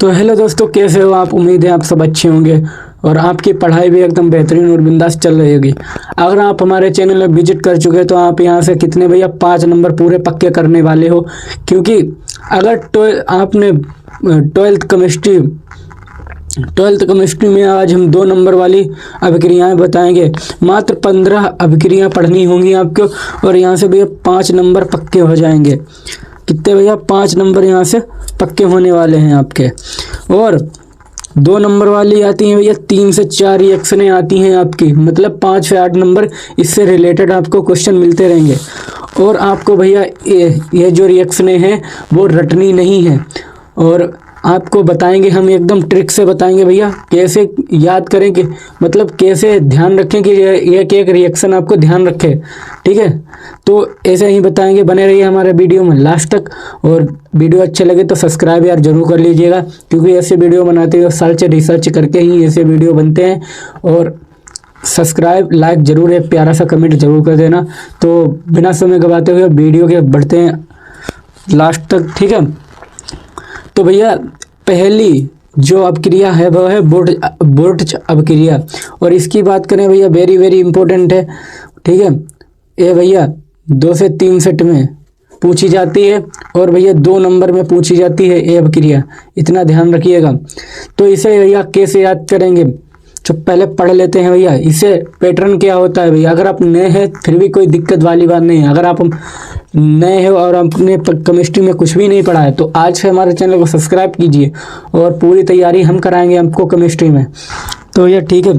तो हेलो दोस्तों, कैसे हो आप। उम्मीद है आप सब अच्छे होंगे और आपकी पढ़ाई भी एकदम बेहतरीन और बिंदास चल रही होगी। अगर आप हमारे चैनल में विजिट कर चुके हैं तो आप यहाँ से कितने भैया 5 नंबर पूरे पक्के करने वाले हो। क्योंकि अगर आपने ट्वेल्थ केमिस्ट्री में आज हम 2 नंबर वाली अभिक्रियाएं बताएंगे। मात्र 15 अभिक्रियाएं पढ़नी होंगी आपको और यहाँ से भैया 5 नंबर पक्के हो जाएंगे। कितने भैया? 5 नंबर यहाँ से पक्के होने वाले हैं आपके। और 2 नंबर वाली आती हैं भैया 3 से 4 रिएक्शनें आती हैं आपकी, मतलब 5 से 8 नंबर इससे रिलेटेड आपको क्वेश्चन मिलते रहेंगे। और आपको भैया ये जो रिएक्शनें हैं वो रटनी नहीं है और आपको बताएंगे हम, एकदम ट्रिक से बताएंगे भैया कैसे याद करें कि मतलब कैसे ध्यान रखें कि एक एक रिएक्शन आपको ध्यान रखे। ठीक है, तो ऐसे ही बताएंगे। बने रहिए हमारे वीडियो में लास्ट तक और वीडियो अच्छे लगे तो सब्सक्राइब यार जरूर कर लीजिएगा, क्योंकि ऐसे वीडियो बनाते हुए रिसर्च करके ही ऐसे वीडियो बनते हैं। और सब्सक्राइब लाइक जरूर, एक प्यारा सा कमेंट जरूर कर देना। तो बिना समय गवाते हुए वीडियो के बढ़ते हैं लास्ट तक। ठीक है, तो भैया पहली जो अभिक्रिया है वह है बोर्ड अभिक्रिया और इसकी बात करें भैया वेरी वेरी इंपॉर्टेंट है। ठीक है, ये भैया 2 से 3 सेट में पूछी जाती है और भैया 2 नंबर में पूछी जाती है ये अभिक्रिया, इतना ध्यान रखिएगा। तो इसे भैया कैसे याद करेंगे, तो पहले पढ़ लेते हैं भैया इसे पैटर्न क्या होता है। भैया अगर आप नए हैं फिर भी कोई दिक्कत वाली बात नहीं है। अगर आप नए हो और आपने केमिस्ट्री में कुछ भी नहीं पढ़ा है तो आज से हमारे चैनल को सब्सक्राइब कीजिए और पूरी तैयारी हम कराएंगे आपको केमिस्ट्री में। तो ये ठीक है,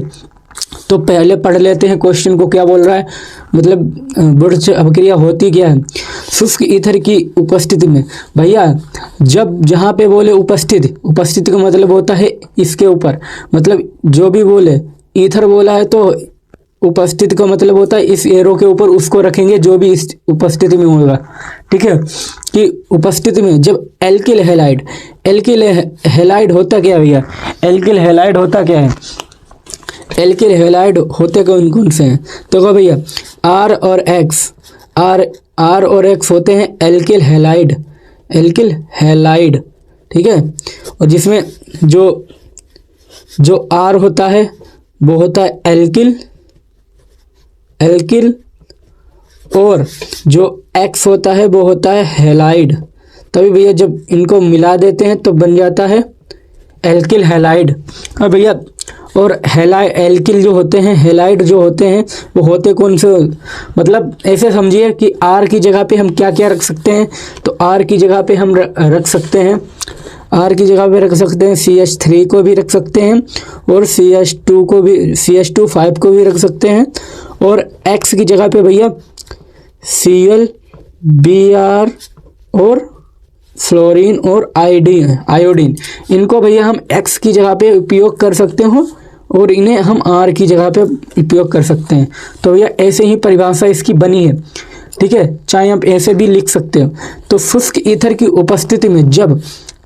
तो पहले पढ़ लेते हैं क्वेश्चन को क्या बोल रहा है। मतलब बोर्ड अभिक्रिया होती क्या है। शुष्क ईथर की उपस्थिति में भैया जब जहाँ पे बोले उपस्थिति का मतलब होता है इसके ऊपर, मतलब जो भी बोले ईथर बोला है तो उपस्थिति का मतलब होता है इस एरो के ऊपर उसको रखेंगे जो भी इस उपस्थिति में होगा। ठीक है, कि उपस्थिति में जब एल्किल हैलाइड होता क्या भैया, एल्किल हैलाइड होता क्या है। एल्किल हैलाइड होते कौन कौन से हैं, तो कहो भैया आर और एक्स होते हैं एल्किल हैलाइड। ठीक है, और जिसमें जो आर होता है वो होता है एल्किल और जो एक्स होता है वो होता है हैलाइड। तभी भैया जब इनको मिला देते हैं तो बन जाता है एल्किल हैलाइड। और भैया और एल्किल जो होते हैं हैलाइड जो होते हैं वो होते कौन से, मतलब ऐसे समझिए कि आर की जगह पे हम क्या क्या रख सकते हैं। तो आर की जगह पे हम रख सकते हैं CH3 को भी रख सकते हैं और CH2 को भी रख सकते हैं। और X की जगह पे भैया Cl Br और फ्लोरीन और आयोडीन, इनको भैया हम X की जगह पे उपयोग कर सकते हो और इन्हें हम R की जगह पे उपयोग कर सकते हैं। तो भैया ऐसे ही परिभाषा इसकी बनी है। ठीक है, चाहे आप ऐसे भी लिख सकते हो। तो शुष्क ईथर की उपस्थिति में जब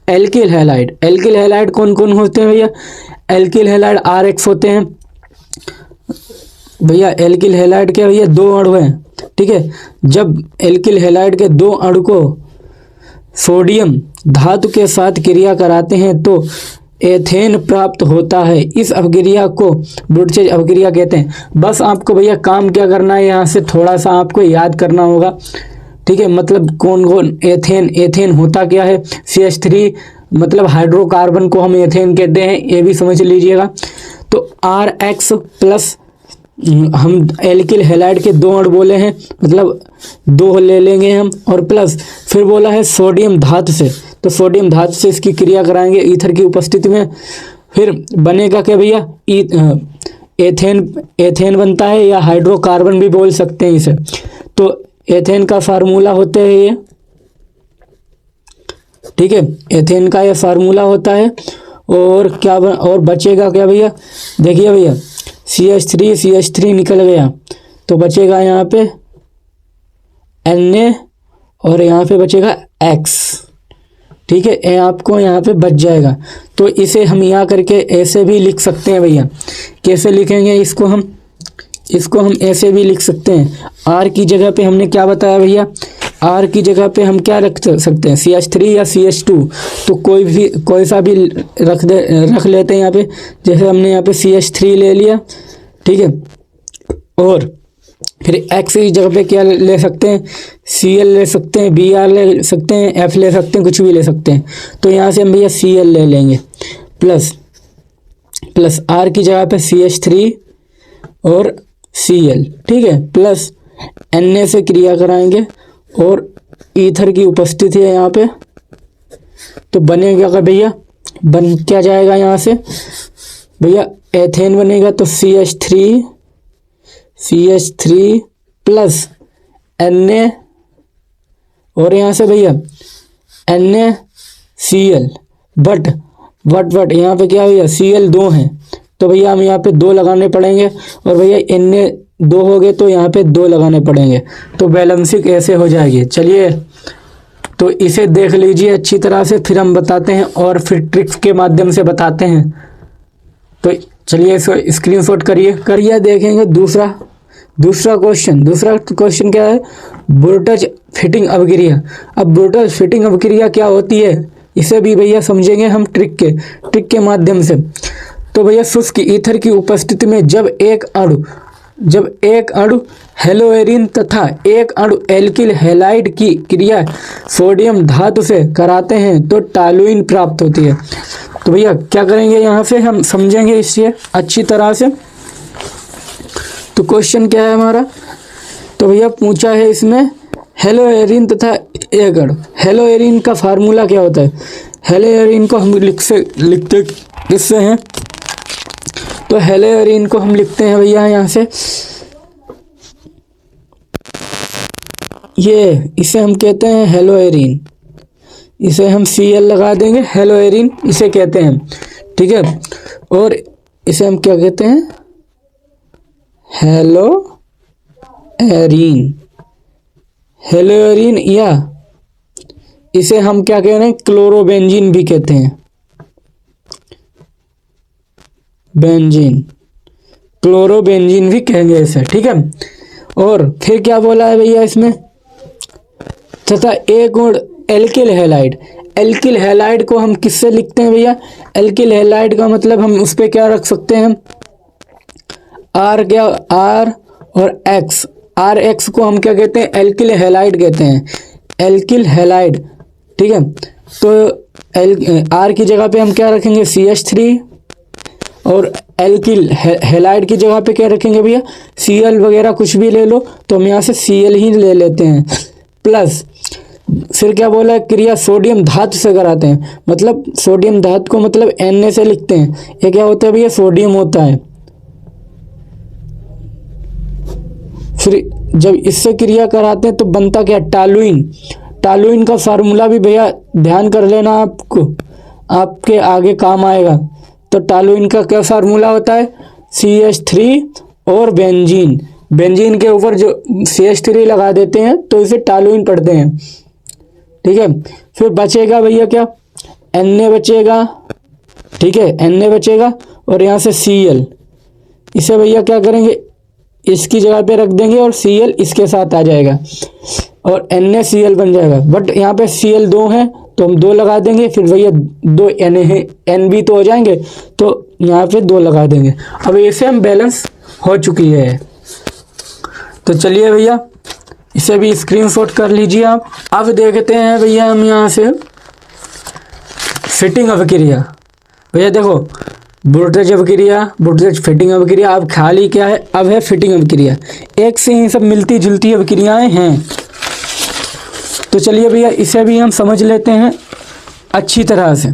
एल्किल हैलाइड कौन कौन होते हैं भैया, एल्किल हैलाइड RX होते हैं भैया। एल्किल हैलाइड के भैया 2 अणु हैं। ठीक है, जब एल्किल हैलाइड के 2 अणु को सोडियम धातु के साथ क्रिया कराते हैं तो एथेन प्राप्त होता है। इस अभिक्रिया को ब्रोडचेज अभिक्रिया कहते हैं। बस आपको भैया काम क्या करना है, यहाँ से थोड़ा सा आपको याद करना होगा। ठीक है, मतलब कौन एथेन होता क्या है। CH3 मतलब हाइड्रोकार्बन को हम एथेन कहते हैं, ये भी समझ लीजिएगा। तो RX प्लस हम एल्किल हैलाइड के 2 अणु बोले हैं, मतलब 2 ले लेंगे हम, और प्लस फिर बोला है सोडियम धातु से, तो सोडियम धातु से इसकी क्रिया कराएंगे ईथर की उपस्थिति में। फिर बनेगा क्या भैया, एथेन बनता है या हाइड्रोकार्बन भी बोल सकते हैं इसे। तो एथेन का फार्मूला होता है ये। ठीक है, एथेन का ये फार्मूला होता है। और क्या और बचेगा क्या भैया, देखिए भैया CH3 निकल गया तो बचेगा यहाँ पे Na और यहाँ पे बचेगा X। ठीक है, ये आपको यहाँ पे बच जाएगा। तो इसे हम यहाँ करके ऐसे भी लिख सकते हैं भैया। कैसे लिखेंगे इसको हम ऐसे भी लिख सकते हैं। R की जगह पे हमने क्या बताया भैया, R की जगह पे हम क्या रख सकते हैं, CH3 या CH2, तो कोई सा भी रख लेते हैं यहाँ पे। जैसे हमने यहाँ पे CH3 ले लिया, ठीक है। और फिर X की जगह पे क्या ले सकते हैं, Cl ले सकते हैं, Br ले सकते हैं, F ले सकते हैं, कुछ भी ले सकते हैं। तो यहाँ से हम भैया Cl ले लेंगे, प्लस R की जगह पे CH3 और Cl, ठीक है, प्लस Na से क्रिया कराएंगे और ईथर की उपस्थिति है यहाँ पे, तो बनेगा क्या भैया, बन क्या जाएगा यहाँ से भैया, एथेन बनेगा। तो CH3 प्लस Na और यहाँ से भैया NaCl, बट यहाँ पे क्या भैया, Cl 2 है, तो भैया हम यहाँ पे 2 लगाने पड़ेंगे, और भैया Na 2 हो गए तो यहाँ पे 2 लगाने पड़ेंगे, तो बैलेंसिंग ऐसे हो जाएगी। चलिए तो इसे देख लीजिए अच्छी तरह से, फिर हम बताते हैं और फिर ट्रिक्स के माध्यम से बताते हैं। तो चलिए इसको स्क्रीनशॉट करिए देखेंगे दूसरा क्वेश्चन क्या है, वोल्टेज फिटिंग अभिक्रिया। अब वोल्टेज फिटिंग अभिक्रिया क्या होती है, इसे भी भैया समझेंगे हम ट्रिक के माध्यम से। तो भैया शुष्क ईथर की उपस्थिति में जब एक अणु हेलोएरिन तथा एक अणु एल्किल हैलाइड की क्रिया सोडियम धातु से कराते हैं तो टॉलुइन प्राप्त होती है। तो भैया क्या करेंगे, यहाँ से हम समझेंगे इसे अच्छी तरह से। तो क्वेश्चन क्या है हमारा, तो भैया पूछा है इसमें हेलोएरिन तथा एक अणु, हेलोएरिन का फार्मूला क्या होता है, हेलोएरिन को हम लिखते किससे हैं, तो हेलोएरिन को हम लिखते हैं भैया यहाँ से, इसे हम कहते हैं हेलोएरिन, इसे हम Cl लगा देंगे, हेलोएरिन इसे कहते हैं, ठीक है। और इसे हम क्या कहते हैं, हेलोएरिन, या इसे हम क्या कह रहे हैं, क्लोरोबेंजीन भी कहते हैं, क्लोरोबेंजीन भी कहेंगे इसे, ठीक है। और फिर क्या बोला है भैया इसमें, तथा एक और एल्किल हैलाइड को हम किससे लिखते हैं भैया, एल्किल हैलाइड का मतलब हम उस पर क्या रख सकते हैं, R और X, RX को हम क्या कहते हैं, एल्किल हैलाइड कहते हैं, एल्किल हैलाइड, ठीक है। तो R की जगह पे हम क्या रखेंगे, CH3, और एल्किल हैलाइड की जगह पे क्या रखेंगे भैया, Cl वगैरह कुछ भी ले लो, तो हम यहाँ से Cl ही ले लेते हैं, प्लस फिर क्या बोला है, क्रिया सोडियम धातु से कराते हैं, मतलब सोडियम धातु को मतलब Na से लिखते हैं, ये क्या होता है भैया, सोडियम होता है। फिर जब इससे क्रिया कराते हैं तो बनता क्या, टॉलुइन का फार्मूला भी भैया ध्यान कर लेना, आपके आगे काम आएगा। तो टॉलुइन का क्या फार्मूला होता है, CH3 और बेंजीन के ऊपर जो CH3 लगा देते हैं तो इसे टॉलुइन पढ़ते हैं, ठीक है। फिर बचेगा भैया क्या, Na बचेगा, ठीक है, Na बचेगा, और यहाँ से Cl, इसे भैया क्या करेंगे, इसकी जगह पे रख देंगे और Cl इसके साथ आ जाएगा और NaCl बन जाएगा। बट यहाँ पे Cl 2 है तो हम 2 लगा देंगे, फिर भैया 2 Na है, N भी तो हो जाएंगे, तो यहाँ पे 2 लगा देंगे। अब इसे हम बैलेंस हो चुकी है। तो चलिए भैया इसे भी स्क्रीनशॉट कर लीजिए आप। अब देखते हैं भैया हम यहाँ से फिटिंग अभिक्रिया। भैया देखो, वोल्टेज फिटिंग अभिक्रिया, अब खाली क्या है, अब है फिटिंग अभिक्रिया। एक से ही सब मिलती जुलती अभिक्रियाएं हैं। तो चलिए भैया इसे भी हम समझ लेते हैं अच्छी तरह से।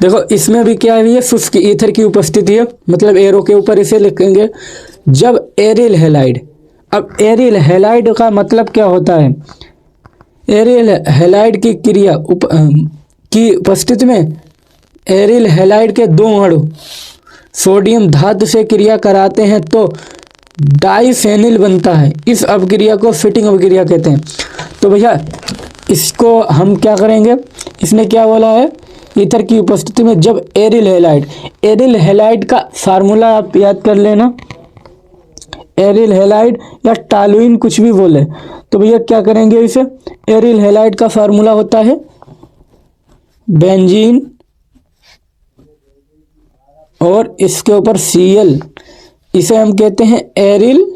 देखो इसमें भी क्या है भैया, शुष्क ईथर की उपस्थिति है, मतलब एरो के ऊपर इसे लिखेंगे जब एरिल हैलाइड। अब एरिल हैलाइड का मतलब क्या होता है, एरिल हैलाइड की क्रिया की उपस्थिति में एरिल हैलाइड के 2 अणु सोडियम धातु से क्रिया कराते हैं तो डाइफेनिल बनता है। इस अभिक्रिया को फिटिंग अभिक्रिया कहते हैं। तो भैया इसको हम क्या करेंगे, इसने क्या बोला है, ईथर की उपस्थिति में जब एरिल हैलाइड का फार्मूला आप याद कर लेना, एरिल हैलाइड या टॉलुइन कुछ भी बोले तो भैया क्या करेंगे इसे। एरिल हैलाइड का फार्मूला होता है बेंजीन और इसके ऊपर Cl, इसे हम कहते हैं एरिल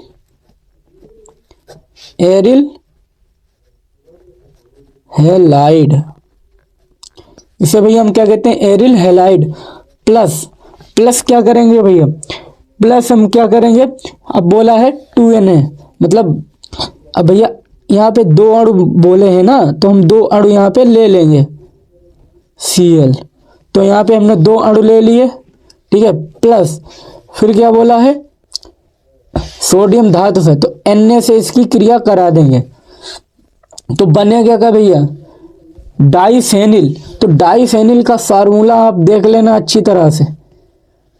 हैलाइड। इसे भैया हम क्या कहते हैं, एरिल हैलाइड। प्लस क्या करेंगे भैया, प्लस हम क्या करेंगे, अब बोला है 2Na, मतलब अब भैया यहाँ पे 2 अणु बोले हैं ना, तो हम 2 अणु यहाँ पे ले लेंगे Cl, तो यहाँ पे हमने 2 अणु ले लिए, ठीक है। प्लस फिर क्या बोला है, सोडियम धातु है तो Na से इसकी क्रिया करा देंगे, तो बनेगा क्या भैया, डाइफेनिल। तो डाइफेनिल का फार्मूला आप देख लेना अच्छी तरह से।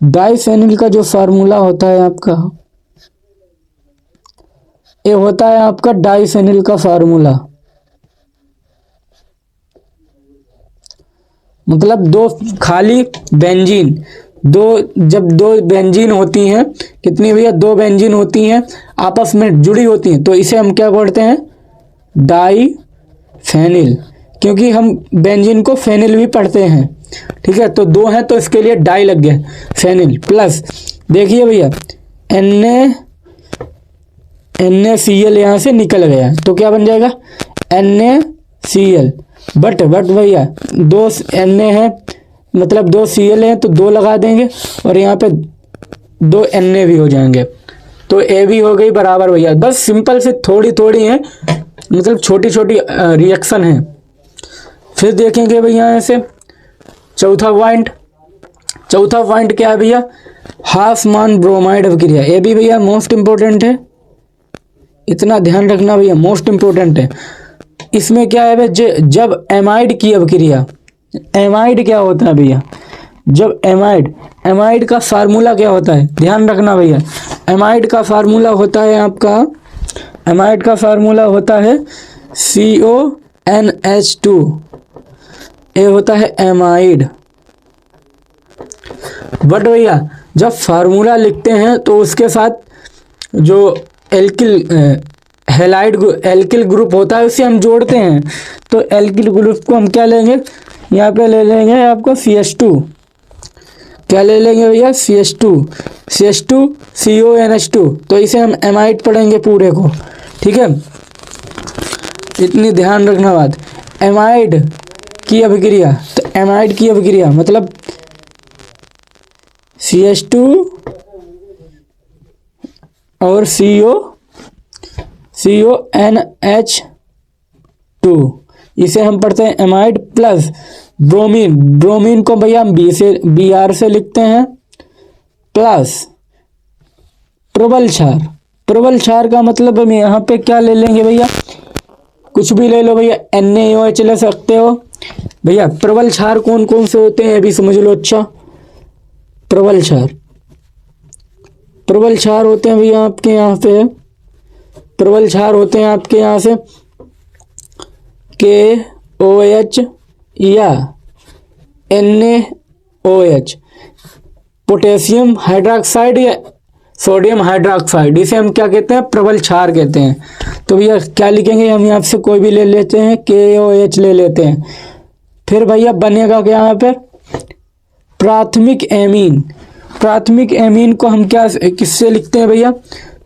डाइफेनिल का जो फार्मूला होता है आपका, ये होता है आपका डाइफेनिल का फार्मूला, मतलब 2 खाली बेंजीन, जब 2 बेंजीन होती हैं, कितनी भैया, 2 बेंजीन होती हैं आपस में जुड़ी होती हैं, तो इसे हम क्या बोलते हैं, डाइफेनिल, क्योंकि हम बेंजीन को फेनिल भी पढ़ते हैं, ठीक है। तो 2 हैं तो इसके लिए डाई लग गया, फेनिल। प्लस देखिए भैया NaCl यहाँ से निकल गया, तो क्या बन जाएगा, NaCl। बट भैया 2 Na है, मतलब 2 Cl हैं तो 2 लगा देंगे और यहाँ पे 2 Na भी हो जाएंगे, तो A भी हो गई बराबर भैया। बस सिंपल से थोड़ी है, मतलब छोटी रिएक्शन है। फिर देखेंगे भैया ऐसे चौथा पॉइंट क्या है भैया, हाफमान ब्रोमाइड अभिक्रिया। ये भी भैया मोस्ट इंपॉर्टेंट है, इतना ध्यान रखना भैया, मोस्ट इंपॉर्टेंट है। इसमें क्या है भैया, जब एमाइड की अभिक्रिया, एमाइड क्या होता है भैया, जब एमाइड का फार्मूला क्या होता है, ध्यान रखना भैया। एमाइड का फार्मूला होता है आपका, एमाइड का फार्मूला होता है CONH2, ये होता है एमाइड। बट भैया जब फार्मूला लिखते हैं तो उसके साथ जो एल्किल ग्रुप होता है उसे हम जोड़ते हैं, तो एल्किल ग्रुप को हम क्या लेंगे, यहाँ पे ले लेंगे आपको CH2, क्या ले लेंगे भैया, CH2 CONH2, तो इसे हम एमाइड पढ़ेंगे पूरे को, ठीक है। इतनी ध्यान रखना बात। एमाइड की अभिक्रिया, तो एमाइड की अभिक्रिया मतलब CH2 और CONH2, इसे हम पढ़ते हैं एमाइड। प्लस ब्रोमीन को भैया हम Br से लिखते हैं, प्लस प्रबल क्षार का मतलब हम यहाँ पे क्या ले लेंगे भैया, कुछ भी ले लो भैया, NaOH ले सकते हो भैया। प्रबल क्षार कौन कौन से होते हैं अभी समझ लो। अच्छा, प्रबल क्षार होते हैं भैया आपके यहाँ पे, प्रबल क्षार होते हैं आपके यहाँ से KOH या NaOH, पोटेशियम हाइड्रोक्साइड या सोडियम हाइड्रोक्साइड, इसे हम क्या कहते हैं, प्रबल क्षार कहते हैं। तो भैया क्या लिखेंगे, हम यहाँ से कोई भी ले लेते हैं, KOH ले लेते हैं। फिर भैया बनेगा क्या यहाँ पर, प्राथमिक एमीन को हम क्या किससे लिखते हैं भैया,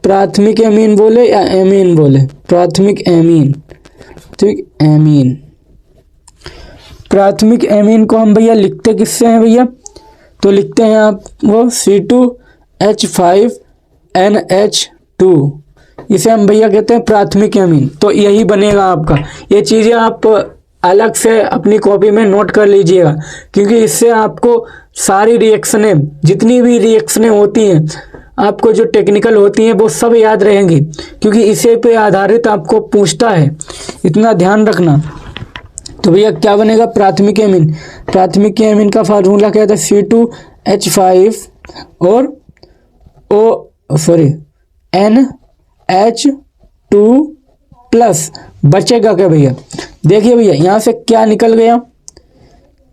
प्राथमिक एमीन बोले या एमीन बोले, प्राथमिक एमीन को हम भैया लिखते किससे हैं भैया, तो लिखते हैं आप वो C2H5NH2, इसे हम भैया कहते हैं प्राथमिक एमीन। तो यही बनेगा आपका। ये चीज़ें आप अलग से अपनी कॉपी में नोट कर लीजिएगा, क्योंकि इससे आपको सारी रिएक्शनें, जितनी भी रिएक्शनें होती हैं आपको जो टेक्निकल होती हैं वो सब याद रहेंगी, क्योंकि इसे पे आधारित आपको पूछता है, इतना ध्यान रखना। तो भैया क्या बनेगा, प्राथमिक एमीन का फार्मूला क्या था, C2H5 और NH2 प्लस बचेगा क्या भैया, देखिए भैया यहाँ से क्या निकल गया,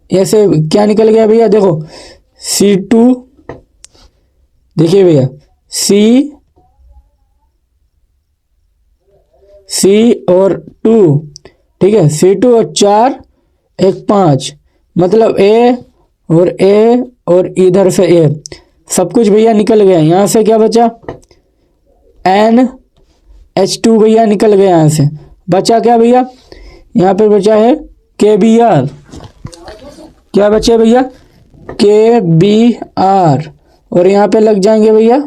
ऐसे क्या निकल गया भैया, देखो C2, देखिए भैया C और 2, ठीक है, C2 और 4 एक 5, मतलब A और इधर से A, सब कुछ भैया निकल गया। यहाँ से क्या बचा, NH2 भैया निकल गया। यहाँ से बचा क्या भैया, यहाँ पे बचा है KBr, क्या बचे भैया, KBr, और यहाँ पे लग जाएंगे भैया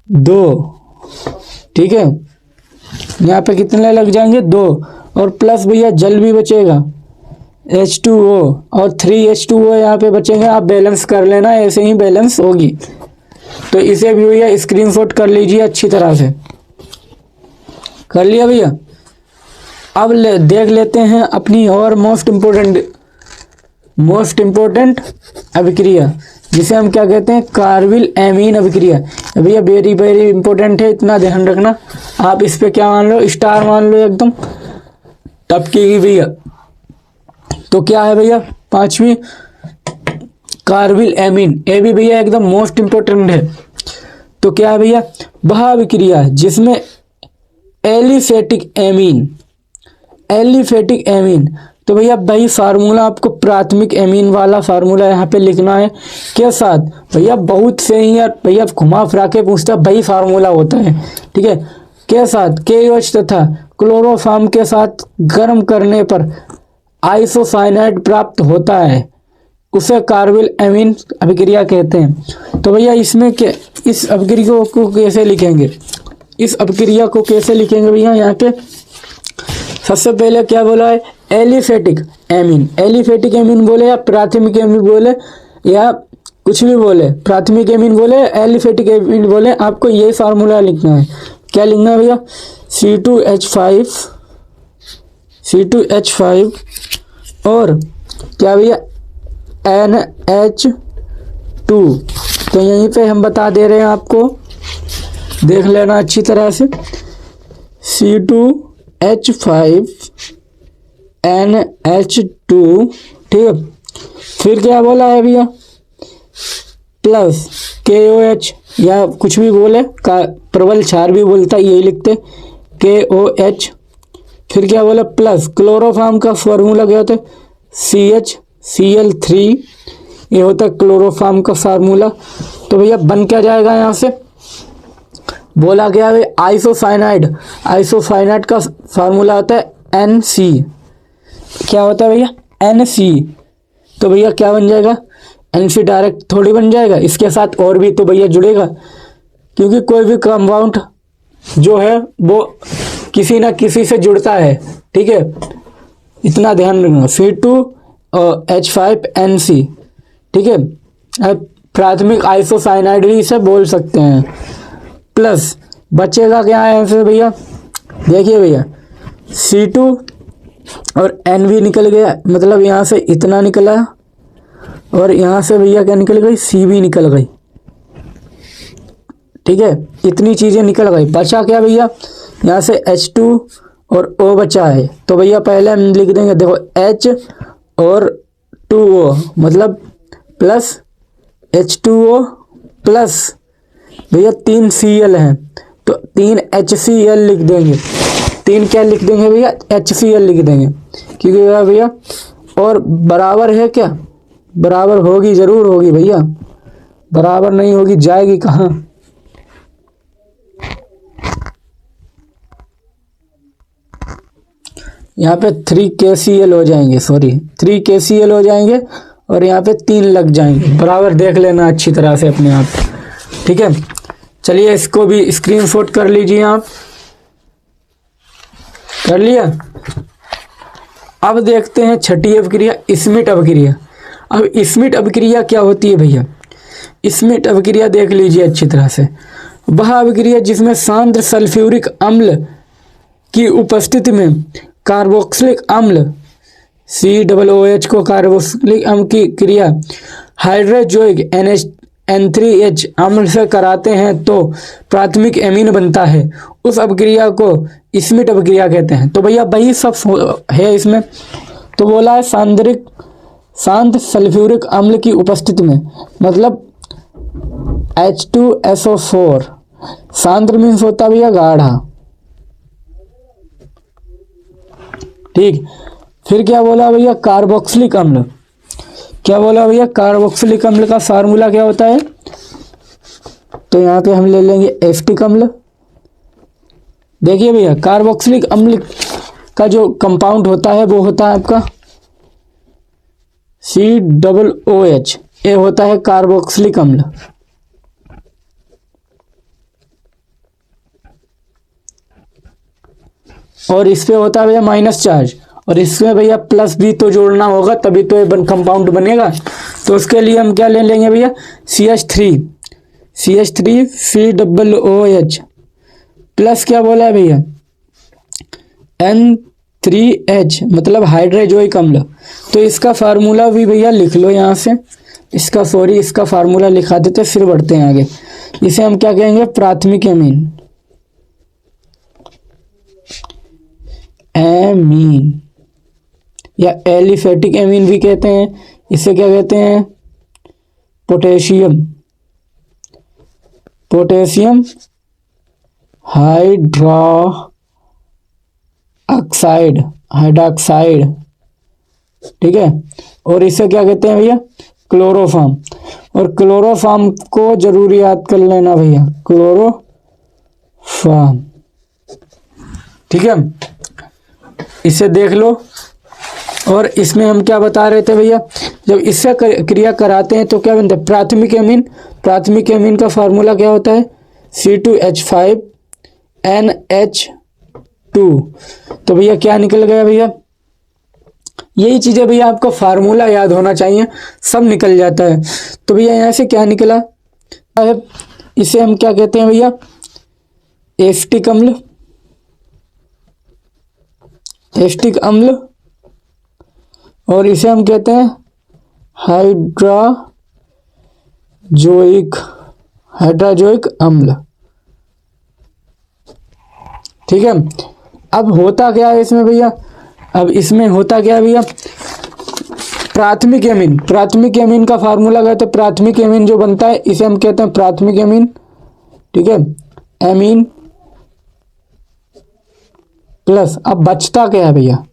2, ठीक है, यहाँ पे कितने लग जाएंगे 2, और प्लस भैया जल भी बचेगा H2O और 3H2O यहाँ पे बचेंगे। आप बैलेंस कर लेना, ऐसे ही बैलेंस होगी। तो इसे भी भैया स्क्रीनशॉट कर लीजिए अच्छी तरह से। कर लिया भैया। अब देख लेते हैं अपनी और मोस्ट इम्पोर्टेंट अभिक्रिया, जिसे हम क्या कहते हैं, कार्बिल एमीन अभिक्रिया। भैया वेरी वेरी इंपॉर्टेंट है, इतना ध्यान रखना। आप इस पे क्या मान लो, स्टार मान लो, एकदम टपकेगी भैया। तो क्या है भैया, 5वीं कार्बिल एमीन, ये भी भैया एकदम मोस्ट इम्पोर्टेंट है। तो क्या है भैया, वह अभिक्रिया जिसमें एलिफेटिक एमीन, तो भैया वही फार्मूला आपको प्राथमिक एमीन वाला फार्मूला यहाँ पे लिखना है। के साथ भैया, बहुत से ही यार भैया घुमा फिरा के पूछता, वही फार्मूला होता है, ठीक है। के साथ KOH तथा क्लोरोफॉर्म के साथ गर्म करने पर आइसोसाइनाइड प्राप्त होता है, उसे कार्बिल एमीन अभिक्रिया कहते हैं। तो भैया इसमें इस अभिक्रिया को कैसे लिखेंगे, इस अभिक्रिया को कैसे लिखेंगे भैया, यहाँ पे सबसे पहले क्या बोला है, एलिफेटिक एमीन बोले या प्राथमिक एमीन बोले या कुछ भी बोले, प्राथमिक एमीन बोले एलिफेटिक एमीन बोले, आपको यही फार्मूला लिखना है। क्या लिखना है भैया, C2H5 और क्या भैया NH2। तो यहीं पे हम बता दे रहे हैं आपको, देख लेना अच्छी तरह से, C2H5 NH2, ठीक है। फिर क्या बोला है भैया, प्लस KOH या कुछ भी बोले, का प्रबल क्षार भी बोलता है, यही लिखते KOH। फिर क्या बोला, प्लस क्लोरोफॉर्म का फॉर्मूला क्या होता है, CHCl3, ये होता है क्लोरोफॉर्म का फार्मूला। तो भैया बन क्या जाएगा, यहाँ से बोला गया है आइसोसाइनाइड का फार्मूला होता है NC। क्या होता है भैया, NC। तो भैया क्या बन जाएगा, NC डायरेक्ट थोड़ी बन जाएगा, इसके साथ और भी तो भैया जुड़ेगा, क्योंकि कोई भी कंपाउंड जो है वो किसी ना किसी से जुड़ता है, ठीक है, इतना ध्यान रखना। C2H5NC, ठीक है, अब प्राथमिक आइसोसाइनाइड भी इसे बोल सकते हैं। प्लस बचेगा क्या है ऐसे भैया, देखिए भैया C2 और N भी निकल गया, मतलब यहाँ से इतना निकला, और यहाँ से भैया क्या निकल गई, C भी निकल गई, ठीक है, इतनी चीज़ें निकल गई। बचा क्या भैया, यहाँ से H2 और O बचा है। तो भैया पहले हम लिख देंगे, देखो H और 2O, मतलब प्लस H2O प्लस भैया 3 Cl हैं, तो 3 HCl लिख देंगे। 3 क्या लिख देंगे भैया, HCl लिख देंगे, क्योंकि भैया और बराबर है क्या, बराबर होगी, जरूर होगी भैया, बराबर नहीं होगी जाएगी कहाँ। यहाँ पे 3 KCl हो जाएंगे, 3 KCl हो जाएंगे, और यहाँ पे 3 लग जाएंगे, बराबर देख लेना अच्छी तरह से अपने आप, ठीक है। चलिए इसको भी स्क्रीनशॉट कर लीजिए आप, कर लिया। अब देखते हैं छठी अभिक्रिया, स्मिट अभिक्रिया। अब स्मिट अभिक्रिया क्या होती है भैया, स्मिट अभिक्रिया देख लीजिए अच्छी तरह से। वह अभिक्रिया जिसमें सांद्र सल्फ्यूरिक अम्ल की उपस्थिति में कार्बोक्सिलिक अम्ल COOH को कार्बोक्सिलिक अम्ल की क्रिया हाइड्रोजोइक N3H अम्ल से कराते हैं तो प्राथमिक एमीन बनता है, उस अभिक्रिया को स्मिट अभिक्रिया कहते हैं। तो भैया वही सब है इसमें। तो बोला है सांद्र सल्फ्यूरिक अम्ल की उपस्थिति में, मतलब H2SO4, सांद्र मीन्स होता भैया गाढ़ा, ठीक। फिर क्या बोला भैया, कार्बोक्सिलिक अम्ल। क्या बोला भैया, कार्बोक्सिलिक अम्ल का फार्मूला क्या होता है, तो यहाँ पे हम ले लेंगे एसिटिक अम्ल। देखिए भैया, कार्बोक्सिलिक अम्ल का जो कंपाउंड होता है वो होता है आपका COOH, ये होता है कार्बोक्सिलिक अम्ल। और इस पे होता है भैया माइनस चार्ज, और इसमें भैया प्लस भी तो जोड़ना होगा तभी तो ये कंपाउंड बनेगा। तो उसके लिए हम क्या ले लेंगे भैया, CH3 प्लस क्या बोला है भैया, N3H मतलब हाइड्रोजोइक अम्ल। तो इसका फार्मूला भी भैया लिख लो यहाँ से, इसका फार्मूला लिखा देते फिर बढ़ते हैं आगे। इसे हम क्या कहेंगे, प्राथमिक एमीन, या एलिफेटिक एमीन भी कहते हैं। इसे क्या कहते हैं, पोटेशियम हाइड्रॉक्साइड, ठीक है। और इसे क्या कहते हैं भैया, क्लोरोफॉर्म। और क्लोरोफॉर्म को जरूर याद कर लेना भैया, क्लोरोफॉर्म, ठीक है। इसे देख लो। और इसमें हम क्या बता रहे थे भैया, जब इससे क्रिया कराते हैं तो क्या बनता है, प्राथमिक एमीन का फार्मूला क्या होता है, C2H5NH2। तो भैया क्या निकल गया भैया, यही चीजें भैया आपको फार्मूला याद होना चाहिए, सब निकल जाता है। तो भैया यहाँ से क्या निकला है, इसे हम क्या कहते हैं भैया, एसिटिक अम्ल, और इसे हम कहते हैं हाइड्रोजोइक अम्ल, ठीक है। अब होता क्या है इसमें भैया, प्राथमिक एमीन का फार्मूला क्या है, प्राथमिक एमीन जो बनता है इसे हम कहते हैं प्राथमिक एमीन, ठीक है, एमीन प्लस। अब बचता क्या है भैया,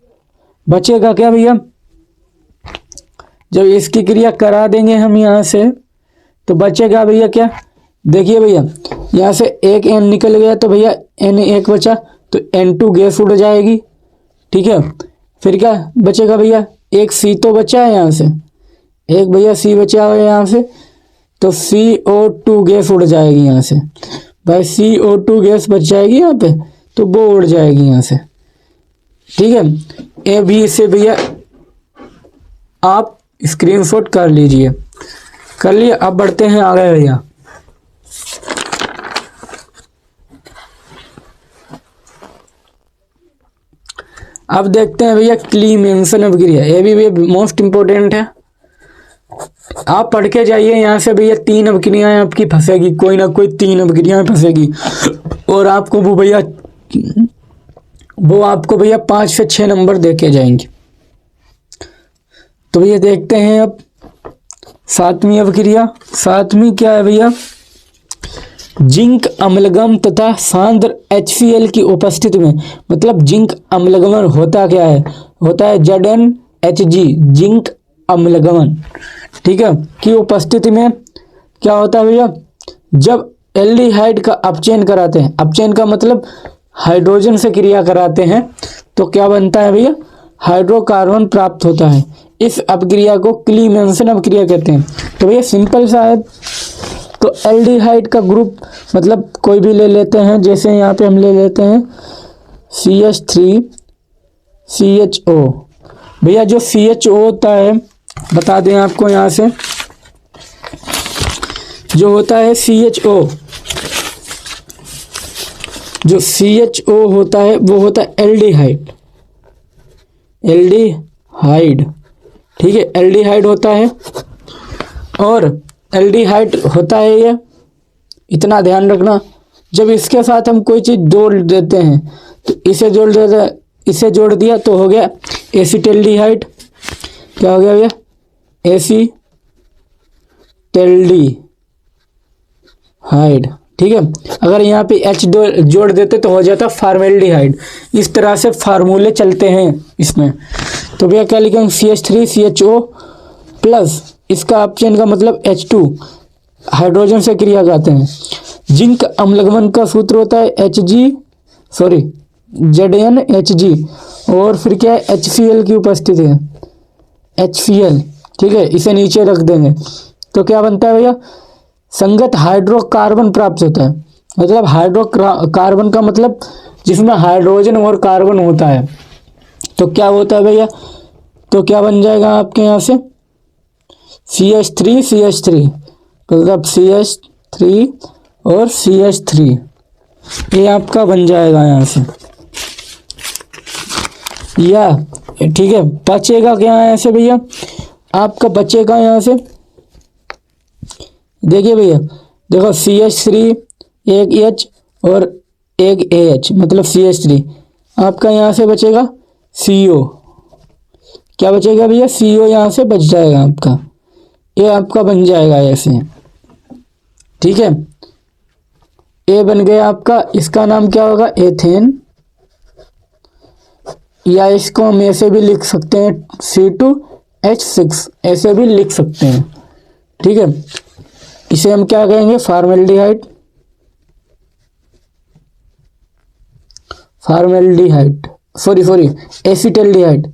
बचेगा क्या भैया, जब इसकी क्रिया करा देंगे हम यहाँ से तो बचेगा भैया क्या, देखिए भैया यहाँ से एक N निकल गया तो भैया N1 बचा, तो N2 गैस उड़ जाएगी, ठीक है। फिर क्या बचेगा भैया, एक C तो बचा है यहाँ से, एक भैया C बचा है यहाँ से, तो CO2 गैस उड़ जाएगी यहाँ से भाई, CO2 गैस बच जाएगी यहाँ पे, तो वो उड़ जाएगी यहाँ से, ठीक है। ए भी से भैया आप स्क्रीनशॉट कर लीजिए, कर लिए। अब बढ़ते हैं आगे भैया। अब देखते हैं भैया क्लीमेंसन अभिक्रिया, ये भी भैया मोस्ट इंपॉर्टेंट है, आप पढ़ के जाइए यहाँ से भैया। 3 अभिक्रियाएं आपकी फंसेगी, कोई ना कोई 3 अभिक्रियाएं फंसेगी, और आपको वो आपको भैया 5 से 6 नंबर देके जाएंगे। तो भैया देखते हैं अब 7वीं अभिक्रिया। 7वीं क्या है भैया, जिंक अम्लगम तथा सांद्र HCl की उपस्थिति में, मतलब जिंक अम्लगमन होता क्या है, होता है ZnHG, जिंक अम्लगमन, ठीक है, की उपस्थिति में क्या होता है भैया, जब एल्डिहाइड का अपचयन कराते हैं, अपचयन का मतलब हाइड्रोजन से क्रिया कराते हैं, तो क्या बनता है भैया, हाइड्रोकार्बन प्राप्त होता है। इस अपक्रिया को क्लीमेंसन अपक्रिया कहते हैं। तो भैया सिंपल सा है, तो एल्डिहाइड का ग्रुप मतलब कोई भी ले लेते हैं, जैसे यहाँ पे हम ले लेते हैं CH3CHO। भैया जो CHO होता है बता दें आपको, यहाँ से जो होता है CHO, जो CHO होता है वो होता है एल्डिहाइड, ठीक है, एल्डिहाइड होता है। और एल्डिहाइड होता है ये, इतना ध्यान रखना, जब इसके साथ हम कोई चीज़ जोड़ देते हैं तो इसे इसे जोड़ दिया तो हो गया एसिटेल्डिहाइड। क्या हो गया भैया, एसिटेल्डिहाइड, ठीक है। अगर यहाँ पे H जोड़ देते तो हो जाता फॉर्मेल्डिहाइड। इस तरह से फार्मूले चलते हैं इसमें। तो भैया क्या लिखेंगे, CH3CHO प्लस इसका ऑप्शन का मतलब H2 हाइड्रोजन से क्रिया करते हैं। जिंक अम्लगमन का सूत्र होता है ZnHg और फिर क्या है HCl की उपस्थिति है HCl, ठीक है। इसे नीचे रख देंगे तो क्या बनता है भैया, संगत हाइड्रोकार्बन प्राप्त होता है। मतलब हाइड्रोकार्बन का मतलब जिसमें हाइड्रोजन और कार्बन होता है। तो क्या होता है भैया, तो क्या बन जाएगा आपके यहाँ से CH3 मतलब CH3 और CH3 ये आपका बन जाएगा यहाँ से, या ठीक है। बचेगा क्या है ऐसे भैया, आपका बचेगा यहाँ से, देखिए भैया, देखो CH3 एक H और एक AH मतलब CH3, आपका यहाँ से बचेगा CO, क्या बचेगा भैया, CO यहाँ से बच जाएगा आपका, ये आपका बन जाएगा ऐसे, ठीक है। ये बन गया आपका, इसका नाम क्या होगा, एथेन, या इसको हम ऐसे भी लिख सकते हैं C2H6 ऐसे भी लिख सकते हैं, ठीक है। इसे हम क्या कहेंगे, फॉर्मेल्डिहाइड सॉरी एसिटल्डिहाइड,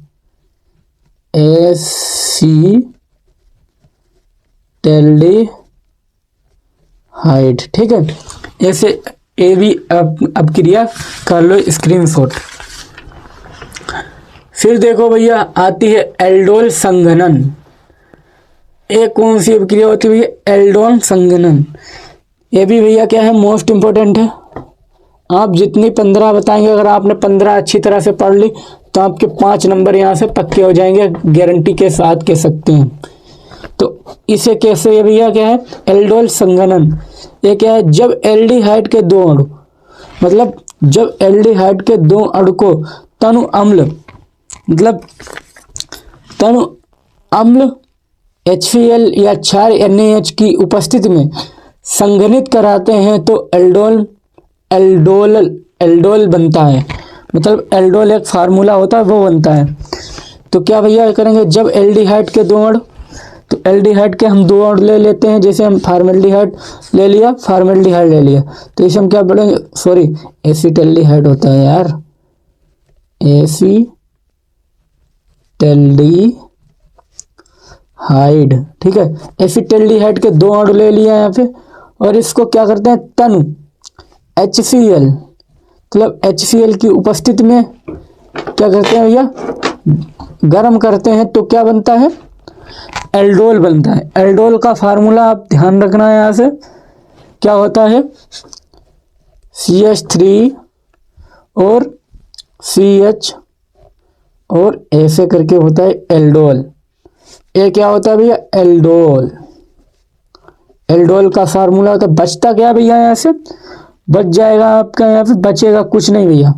एसिटल्डिहाइड, ठीक है। ऐसे ये भी अब क्रिया कर लो स्क्रीनशॉट। फिर देखो भैया आती है एल्डोल संघनन। एक कौन सी क्रिया होती है भैया, एल्डोल संघनन। ये भी भैया क्या है, मोस्ट इंपॉर्टेंट है। आप जितनी 15 बताएंगे, अगर आपने 15 अच्छी तरह से पढ़ ली तो आपके 5 नंबर यहाँ से पक्के हो जाएंगे, गारंटी के साथ कह सकते हैं। तो इसे कैसे, ये भैया क्या है, एल्डोल संघनन। ये क्या है, जब एल्डिहाइड के दो अणु, मतलब जब एल्डिहाइड के दो अणु को तनु अम्ल मतलब तनु अम्ल HCl या क्षार NaH की उपस्थिति में संघनित कराते हैं तो एल्डोल बनता है। मतलब एल्डोल एक फार्मूला होता है वो बनता है। तो क्या भैया करेंगे, जब एल्डिहाइड के दो अणु, तो एल्डिहाइड के हम दो अणु ले लेते हैं, जैसे हम फॉर्मेल्डिहाइड ले लिया, फॉर्मेल्डिहाइड ले लिया, तो इसे हम क्या बोलेंगे, सॉरी एसिटल्डिहाइड होता है यार, एसिटल्डिहाइड, ठीक है। एसिटल्डिहाइड के दो अणु ले लिया यहाँ पे, और इसको क्या करते हैं, तनु HCl मतलब HCl की उपस्थिति में क्या करते हैं भैया, गर्म करते हैं, तो क्या बनता है, एल्डोल बनता है। एल्डोल का फार्मूला आप ध्यान रखना है, यहाँ से क्या होता है, CH3 और CH और ऐसे करके होता है एल्डोल। ये क्या होता है भैया, एल्डोल का फार्मूला होता है। बचता क्या भैया, यहाँ से बच जाएगा आपका, यहाँ पे बचेगा कुछ नहीं भैया।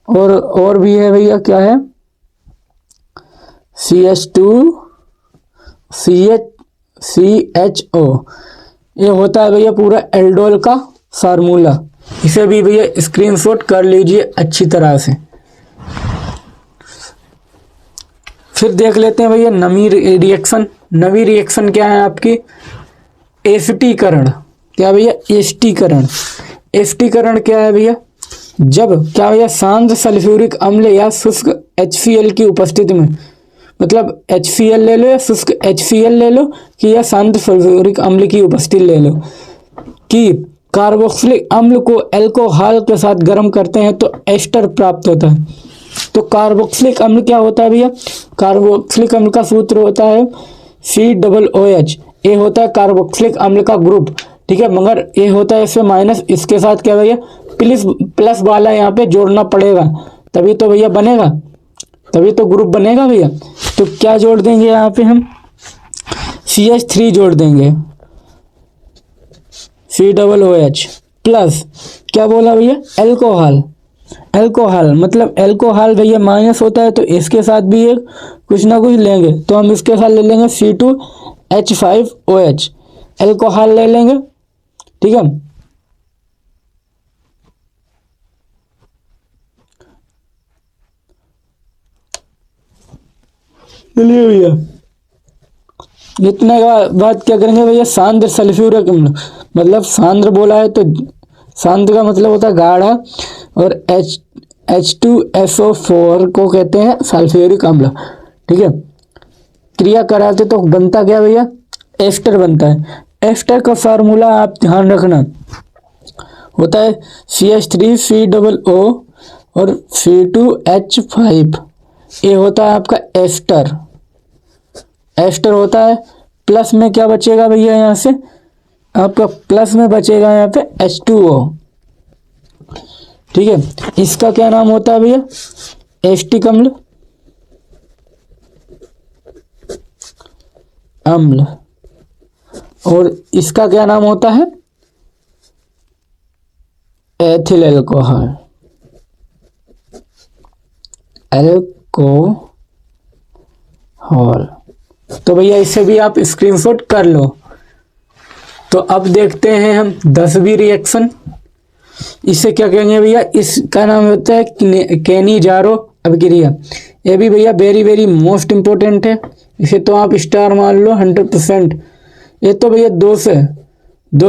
और भी है भैया, क्या है, CH2CHO, ये होता है भैया पूरा एल्डोल का फार्मूला। इसे भी भैया स्क्रीनशॉट कर लीजिए अच्छी तरह से। फिर देख लेते हैं भैया नमी रिएक्शन। नमी रिएक्शन क्या है आपकी, एस्टीकरण। क्या भैया, एस्टीकरण क्या है भैया, जब क्या भैया शांत सल्फ्यूरिक अम्ल या शुष्क HCl की उपस्थिति में, मतलब HCl ले लो या शुष्क HCl ले लो, कि या शांत सल्फ्यूरिक अम्ल की उपस्थिति ले लो, कि कार्बोक्सिलिक अम्ल को अल्कोहल के साथ गर्म करते हैं तो एस्टर प्राप्त होता है। तो कार्बोक्सिलिक अम्ल क्या होता है भैया, कार्बोक्सिलिक अम्ल का सूत्र होता है COOH। ये होता है कार्बोक्सिलिक अम्ल का ग्रुप, ठीक है। मगर ये होता है इसमें माइनस, इसके साथ क्या भैया प्लस वाला यहाँ पे जोड़ना पड़ेगा, तभी तो भैया बनेगा, तभी तो ग्रुप बनेगा भैया। तो क्या जोड़ देंगे यहाँ पे हम, CH3 जोड़ देंगे, COOH प्लस क्या बोला भैया, अल्कोहल मतलब अल्कोहल भैया माइनस होता है, तो इसके साथ भी एक कुछ ना कुछ लेंगे, तो हम इसके साथ ले लेंगे C2H5OH, अल्कोहल ले लेंगे, ठीक है। चलिए भैया, इतने के बाद क्या करेंगे भैया, सांद्र सल्फ्यूरिक अम्ल, मतलब सांद्र बोला है तो सांद्र का मतलब होता है गाढ़ा, और H2SO4 को कहते हैं सल्फ्यूरिक अम्ल। ठीक है, क्रिया कराते तो बनता क्या भैया, एस्टर बनता है। एस्टर का फार्मूला आप ध्यान रखना, होता है CH3COO और C2H5, ये होता है आपका एस्टर। एस्टर होता है, प्लस में क्या बचेगा भैया, यहाँ से आपका प्लस में बचेगा यहाँ पे H2O। ठीक है, इसका क्या नाम होता है भैया, एस्टिक अम्ल, अम्ल। और इसका क्या नाम होता है, एथिल एल्कोहल, एल्कोहल। तो भैया इसे भी आप स्क्रीनशॉट कर लो। तो अब देखते हैं हम 10वीं रिएक्शन। इसे क्या कहेंगे भैया, इसका नाम होता है केनिजारो अभिक्रिया। ये भी भैया वेरी वेरी मोस्ट इम्पोर्टेंट है, इसे तो आप स्टार मान लो 100%। ये तो भैया 2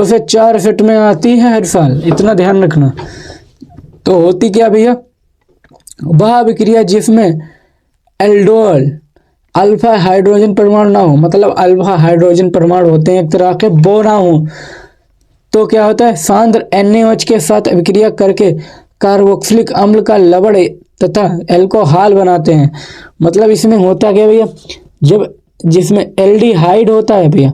से 4 सेट में आती है हर साल, इतना ध्यान रखना। तो होती क्या भैया, वह अभिक्रिया जिसमें एल्डोल अल्फा हाइड्रोजन परमाणु ना हो, मतलब अल्फा हाइड्रोजन परमाणु होते हैं एक तरह के, वो ना हो, तो क्या होता है, सांद्र NaOH के साथ अभिक्रिया करके कार्बोक्सिलिक अम्ल का लवण तथा एल्कोहल बनाते हैं। मतलब इसमें होता क्या भैया, जब जिसमें एल्डिहाइड होता है भैया,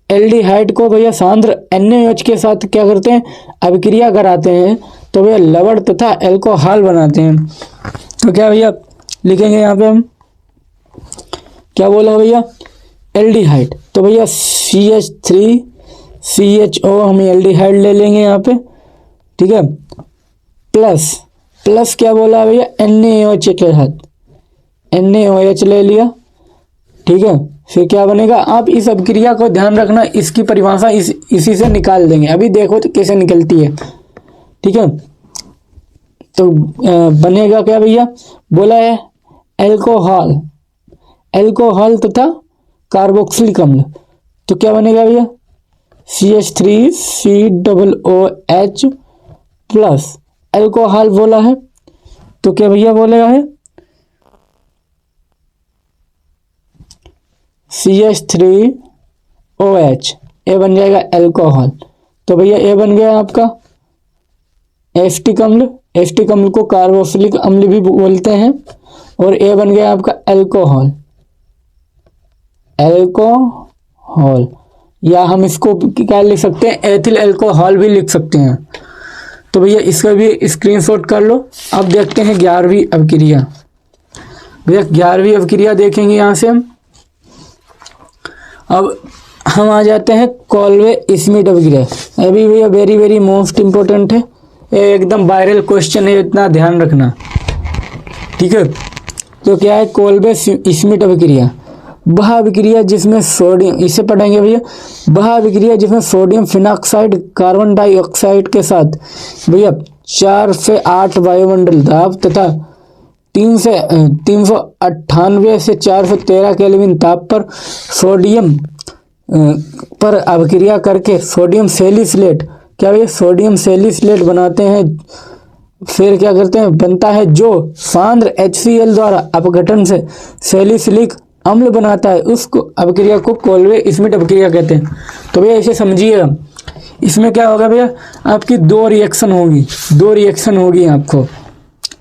एल्डिहाइड को भैया सांद्र NaOH के साथ क्या करते हैं, अभिक्रिया कराते हैं, तो भैया लवण तथा एल्कोहल बनाते हैं। तो क्या भैया लिखेंगे यहाँ पे हम, क्या बोला भैया, एल्डिहाइड। तो भैया CH3CHO हम एल्डिहाइड ले लेंगे यहाँ पे। ठीक है, प्लस क्या बोला भैया, NaOH के साथ NaOH ले लिया। ठीक है, फिर क्या बनेगा, आप इस अभिक्रिया को ध्यान रखना, इसकी परिभाषा इसी से निकाल देंगे, अभी देखो तो कैसे निकलती है। ठीक है, तो बनेगा क्या भैया, बोला है एल्कोहल तथा कार्बोक्सिलिक अम्ल। तो क्या बनेगा भैया, CH3COOH प्लस एल्कोहल बोला है, तो क्या भैया बोलेगा है CH3OH, ये बन जाएगा एल्कोहल। तो भैया ये बन गया आपका एस्टिक अम्ल। एस्टिक अम्ल को कार्बोक्सिलिक अम्ल भी बोलते हैं। और ये बन गया आपका एल्कोहल, या हम इसको क्या लिख सकते हैं, एथिल एल्कोहल भी लिख सकते हैं। तो भैया इसका भी स्क्रीनशॉट कर लो। अब देखते हैं 11वीं अभिक्रिया। भैया 11वीं अभिक्रिया देखेंगे यहाँ से हम। अब हम आ जाते हैं कोल्वे स्मिथ अभिक्रिया। अभी भैया वेरी वेरी मोस्ट इम्पोर्टेंट है, ये एकदम वायरल क्वेश्चन है, इतना ध्यान रखना। ठीक है, तो क्या है कोल्वे स्मिथ अभिक्रिया, वह अभिक्रिया जिसमें सोडियम, इसे पढ़ेंगे भैया, वह अभिक्रिया जिसमें सोडियम फिनॉक्साइड कार्बन डाइऑक्साइड के साथ भैया 4 से 8 वायुमंडल दाब तथा 398 से 413 केल्विन ताप पर सोडियम पर अभिक्रिया करके सोडियम सैलिसिलेट, क्या भैया सोडियम सैलिसिलेट बनाते हैं। फिर क्या करते हैं, बनता है जो सांद्र HCl द्वारा अपघटन से सैलिसिलिक अम्ल बनाता है, उस अभिक्रिया को कोल्वे स्मिथ अभिक्रिया कहते हैं। तो भैया इसे समझिएगा, इसमें क्या होगा भैया, आपकी 2 रिएक्शन होगी आपको।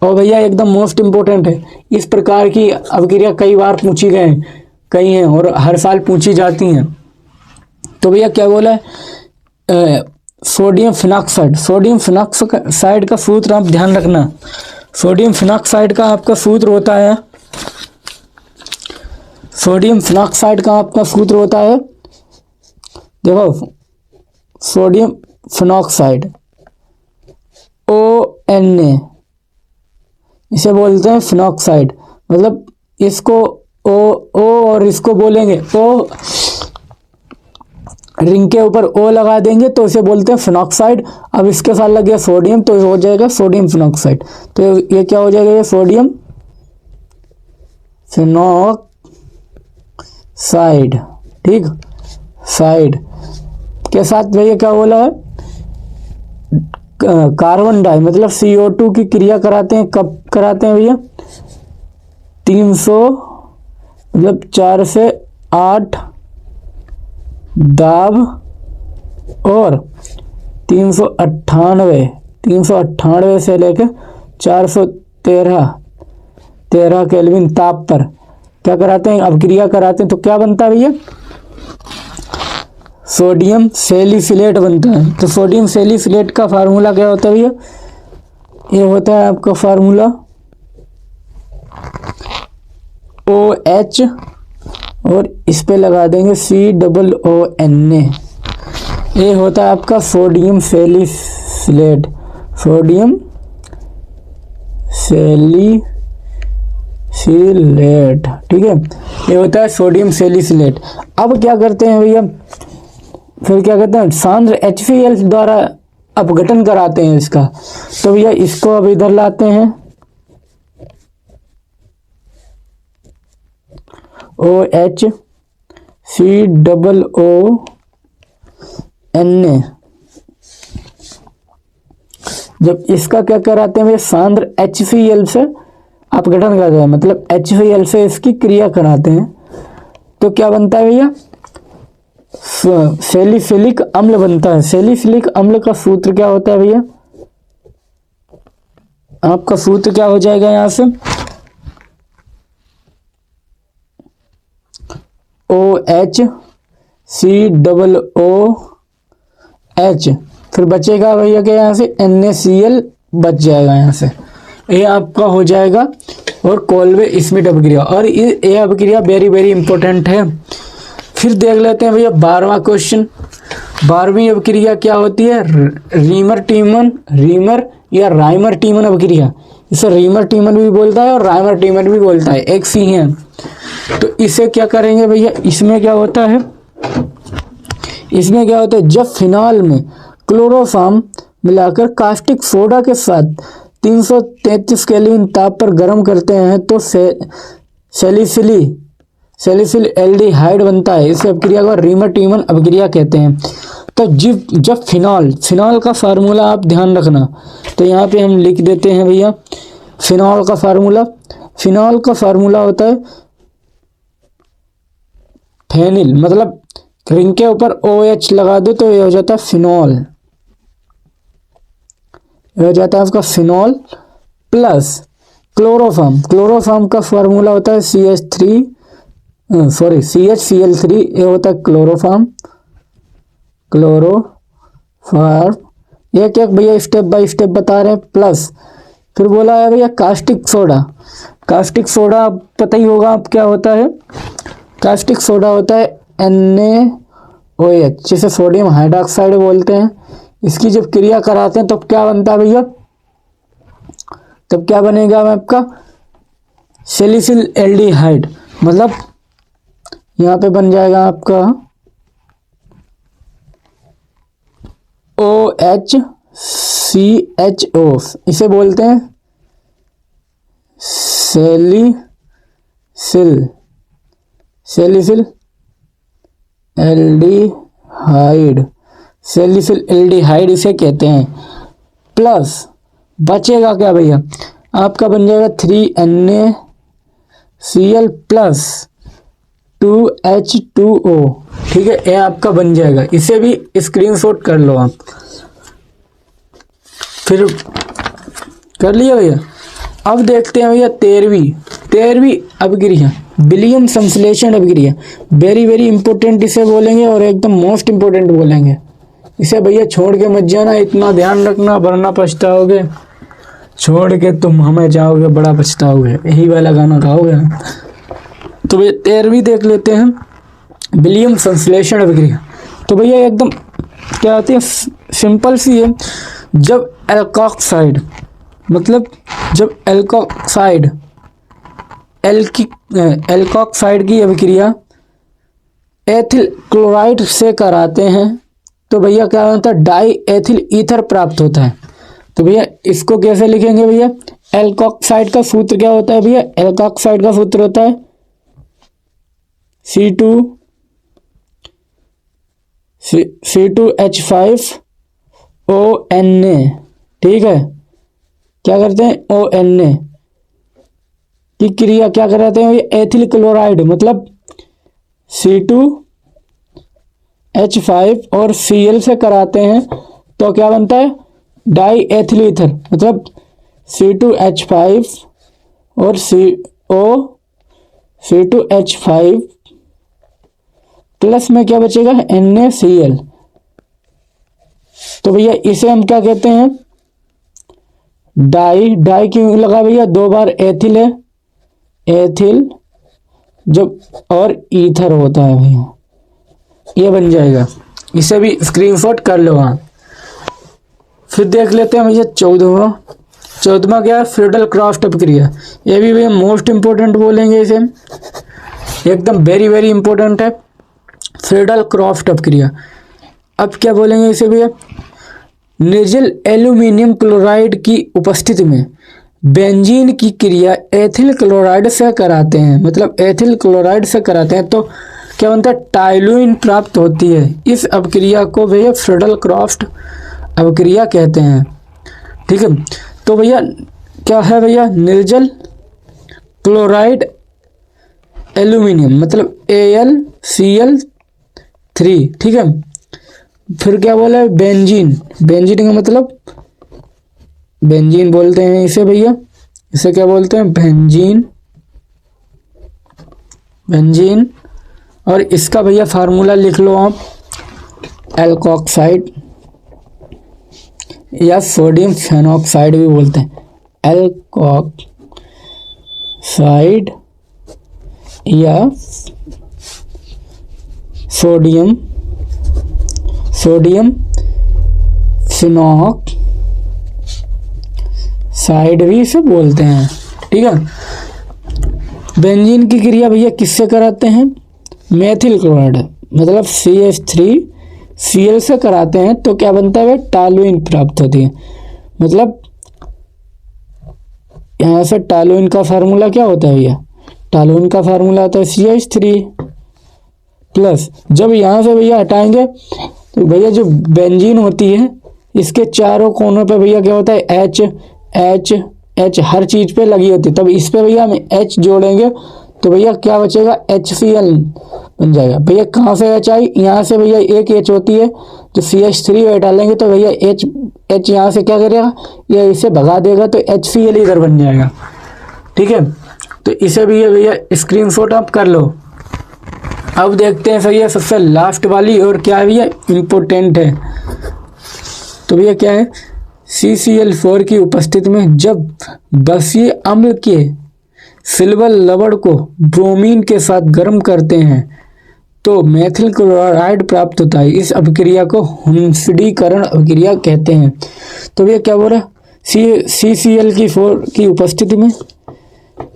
और भैया एकदम मोस्ट इम्पोर्टेंट है, इस प्रकार की अभिक्रिया कई बार पूछी गए कई हैं और हर साल पूछी जाती हैं। तो भैया क्या बोला है, सोडियम फिनॉक्साइड का सूत्र आप ध्यान रखना। सोडियम फिनॉक्साइड का आपका सूत्र होता है, देखो सोडियम फिनॉक्साइड ONA, इसे बोलते हैं फिनॉक्साइड। मतलब इसको ओ और इसको बोलेंगे ओ, रिंग के ऊपर ओ लगा देंगे तो इसे बोलते हैं फिनॉक्साइड। अब इसके साथ लग गया सोडियम तो हो जाएगा सोडियम फिनॉक्साइड। तो ये क्या हो जाएगा, ये सोडियम फिनॉक्साइड। साइड, ठीक, साइड के साथ भैया क्या बोला है, कार्बन डाई मतलब CO2 की क्रिया कराते हैं। कब कराते हैं भैया, 300 मतलब 4 से 8 दाब और 398 से लेकर 413 केल्विन ताप पर क्या कराते हैं, अभिक्रिया कराते हैं। तो क्या बनता है भैया, सोडियम सैलिसिलेट बनता है। तो सोडियम सैलिसिलेट का फार्मूला क्या होता है भैया, ये होता है आपका फार्मूला OH और इस पे लगा देंगे COONA। ये होता है आपका सोडियम सैलिसिलेट, सोडियम सैलिसिलेट, ठीक है, ये होता है सोडियम सैलिसिलेट। अब क्या करते हैं भैया, फिर क्या करते हैं, सांद्र HCl द्वारा अपघटन कराते हैं इसका। तो भैया इसको अब इधर लाते हैं, OH COONA। जब इसका क्या कराते हैं भैया, सांद्र HCl से अपघटन करते हैं, मतलब HCl से इसकी क्रिया कराते हैं। तो क्या बनता है भैया, सैलिसिलिक अम्ल बनता है। सैलिसिलिक अम्ल का सूत्र क्या होता है भैया, आपका सूत्र क्या हो जाएगा यहां से, OH COOH, फिर बचेगा भैया क्या यहाँ से NaCl बच जाएगा यहाँ से, ये आपका हो जाएगा। और कोल्वे स्मिथ अभिक्रिया, और ये अभिक्रिया वेरी वेरी इंपॉर्टेंट है। फिर देख लेते हैं भैया 12वां क्वेश्चन। 12वीं अभिक्रिया क्या होती है, रीमर या राइमर टीमन अभिक्रिया। इसे रीमर टीमन भी बोलता है और राइमर टीमन भी बोलता है, एक सी है। तो इसे क्या करेंगे भैया, इसमें क्या होता है, जब फिनाल में क्लोरोफॉर्म मिलाकर कास्टिक सोडा के साथ 333 केल्विन ताप पर गर्म करते हैं तो सैलिसिल एल्डिहाइड बनता है। इस अभिक्रिया को रीमर टीमन अभिक्रिया कहते हैं। तो जब फिनॉल का फार्मूला आप ध्यान रखना, तो यहाँ पे हम लिख देते हैं भैया फिनॉल का फार्मूला होता है फेनिल, मतलब रिंग के ऊपर OH लगा दो तो ये हो जाता है फिनॉल, ये हो जाता है आपका फिनॉल प्लस क्लोरोफॉर्म का फार्मूला होता है CHCl3, ये होता है क्लोरोफॉर्म। एक भैया स्टेप बाय स्टेप बता रहे हैं। प्लस फिर बोला है भैया कास्टिक सोडा पता ही होगा आप क्या होता है, कास्टिक सोडा होता है NaOH, जिसे सोडियम हाइड्रोक्साइड बोलते हैं। इसकी जब क्रिया कराते हैं तो क्या बनता है भैया, तब क्या बनेगा आपका सैलिसिल एल्डिहाइड, मतलब यहाँ पे बन जाएगा आपका OHCHO, इसे बोलते हैं सैलिसिल एल्डिहाइड इसे कहते हैं। प्लस बचेगा क्या भैया, आपका बन जाएगा 3NaCl प्लस 2H2O, ठीक है, ये आपका बन जाएगा। इसे भी स्क्रीनशॉट कर लो आप। फिर कर लिया भैया। अब देखते हैं भैया 13वीं अभिक्रिया, विलियम संश्लेषण अभिक्रिया। वेरी वेरी इंपॉर्टेंट इसे बोलेंगे और एकदम मोस्ट इंपॉर्टेंट बोलेंगे। इसे भैया छोड़ के मत जाना, इतना ध्यान रखना वरना पछताओगे, छोड़ के तुम हमें जाओगे बड़ा पछताओगे, यही वाला गाना गाओगे। तो भैया 13वीं देख लेते हैं, विलियम संश्लेषण अभिक्रिया। तो भैया एकदम क्या आती है, सिंपल सी है। जब एल्कोक्साइड की अभिक्रिया एथिल क्लोराइड से कराते हैं तो भैया क्या होता है, डाई एथिल ईथर प्राप्त होता है। तो भैया इसको कैसे लिखेंगे भैया, एल्कोक्साइड का सूत्र क्या होता है भैया, एल्कोक्साइड का सूत्र होता है C2H5ONA, ठीक है। क्या करते हैं, ONA की क्रिया क्या कराते हैं, एथिल क्लोराइड मतलब C2H5 और Cl से कराते हैं तो क्या बनता है, डाई एथिल ईथर मतलब C2H5 और C2H5 प्लस में क्या बचेगा, NaCl। तो भैया इसे हम क्या कहते हैं, डाई क्यों लगा भैया, 2 बार एथिल है, एथिल जब और ईथर होता है भैया, ये बन जाएगा। इसे भी स्क्रीनशॉट कर लो वहाँ। फिर देख लेते हैं भैया 14वां क्या है, फ्रीडल क्राफ्ट अभिक्रिया। ये भी भैया मोस्ट इंपोर्टेंट बोलेंगे इसे, एकदम वेरी वेरी इंपॉर्टेंट है फ्रीडल क्राफ्ट अभिक्रिया। अब क्या बोलेंगे इसे भैया, निर्जल एल्यूमिनियम क्लोराइड की उपस्थिति में बेंजीन की क्रिया एथिल क्लोराइड से कराते हैं, मतलब एथिल क्लोराइड से कराते हैं तो क्या बनता है, टाइलुइन प्राप्त होती है। इस अभिक्रिया को भैया फ्रीडल क्राफ्ट अभिक्रिया कहते हैं, ठीक है। तो भैया क्या है भैया, निर्जल क्लोराइड एल्यूमिनियम मतलब AlCl3, ठीक है। फिर क्या बोला है, बेंजीन का मतलब बेंजीन बोलते हैं इसे भैया, इसे क्या बोलते हैं, बेंजीन। और इसका भैया फार्मूला लिख लो आप, एल्कोक्साइड या सोडियम फेनॉक्साइड भी बोलते हैं, एल्कोक्साइड या सोडियम फेनॉक्साइड भी इसे बोलते हैं, ठीक है। बेंजीन की क्रिया भैया किससे कराते हैं, मेथिल क्लोराइड मतलब CH3Cl से कराते हैं तो क्या बनता है, टालुइन प्राप्त होती है। मतलब यहाँ से टालुइन का फार्मूला क्या होता है भैया, टालुइन का फार्मूला होता है CH3 प्लस, जब यहाँ से भैया हटाएंगे तो भैया जो बेंजीन होती है इसके चारों कोनों पे भैया क्या होता है, H हर चीज पे लगी होती है, तब इस पे भैया हम H जोड़ेंगे तो भैया क्या बचेगा, HCl बन जाएगा। भैया कहाँ से H आई, यहाँ से भैया एक H होती है, जो CH3 डालेंगे तो भैया H यहाँ से क्या करेगा, ये इसे भगा देगा तो HCl इधर बन जाएगा, ठीक है। तो इसे भी भैया स्क्रीनशॉट आप कर लो। अब देखते हैं भैया सबसे लास्ट वाली, और क्या है भैया, इम्पोर्टेंट है। तो भैया क्या है, CCl4 की उपस्थिति में जब बसीय अम्ल के सिल्वर लवण को ब्रोमीन के साथ गर्म करते हैं तो मेथिल क्लोराइड प्राप्त होता है। इस अभिक्रिया को हुंसडीकरण अभिक्रिया कहते हैं। तो भैया क्या बोल रहा है, CCl4 की उपस्थिति में,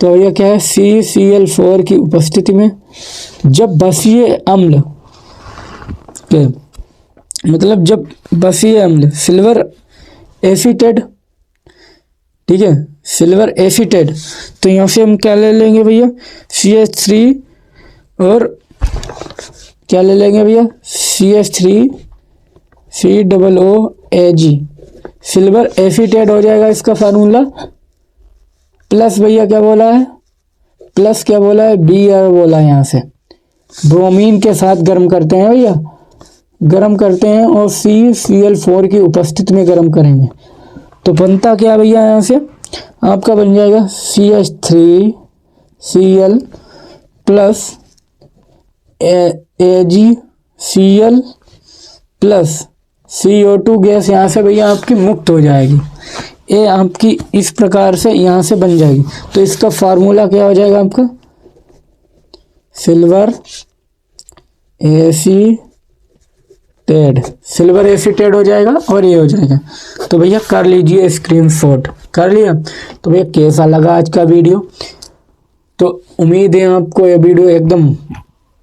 तो यह क्या है, CCl4 की उपस्थिति में जब बसीय अम्ल के मतलब जब बसीय अम्ल सिल्वर एसीटेट, ठीक है, सिल्वर एसीटेट, तो यहाँ से हम क्या ले लेंगे भैया, CH3 और क्या ले लेंगे भैया, CH3 COOAg, सिल्वर एसीटेट हो जाएगा इसका फार्मूला, प्लस भैया क्या बोला है, प्लस क्या बोला है, Br बोला है, यहाँ से ब्रोमीन के साथ गर्म करते हैं भैया, गर्म करते हैं और CCl4 की उपस्थिति में गर्म करेंगे तो बनता क्या भैया, यहाँ से आपका बन जाएगा CH3Cl plus AgCl plus CO2 gas यहाँ से भैया आपकी मुक्त हो जाएगी। ये आपकी इस प्रकार से यहाँ से बन जाएगी। तो इसका फार्मूला क्या हो जाएगा आपका, सिल्वर एसीटेट हो जाएगा और ये हो जाएगा। तो भैया कर लीजिए स्क्रीनशॉट, कर लिया। तो भैया कैसा लगा आज का वीडियो, तो उम्मीद है आपको ये वीडियो एकदम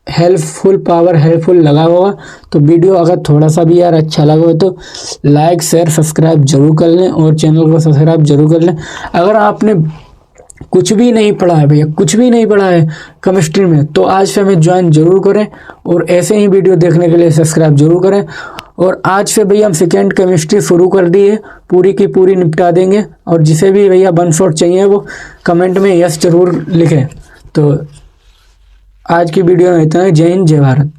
हेल्पफुल लगा होगा। तो वीडियो अगर थोड़ा सा भी यार अच्छा लगा हो तो लाइक शेयर सब्सक्राइब जरूर कर लें और चैनल को सब्सक्राइब जरूर कर लें। अगर आपने कुछ भी नहीं पढ़ा है भैया, कुछ भी नहीं पढ़ा है केमिस्ट्री में, तो आज से हमें ज्वाइन जरूर करें और ऐसे ही वीडियो देखने के लिए सब्सक्राइब जरूर करें। और आज से भैया हम सेकेंड केमिस्ट्री शुरू कर दी है, पूरी की पूरी निपटा देंगे। और जिसे भी भैया 1 शॉट चाहिए वो कमेंट में यस जरूर लिखें। तो आज की वीडियो में इतना ही। जय हिंद, जय भारत।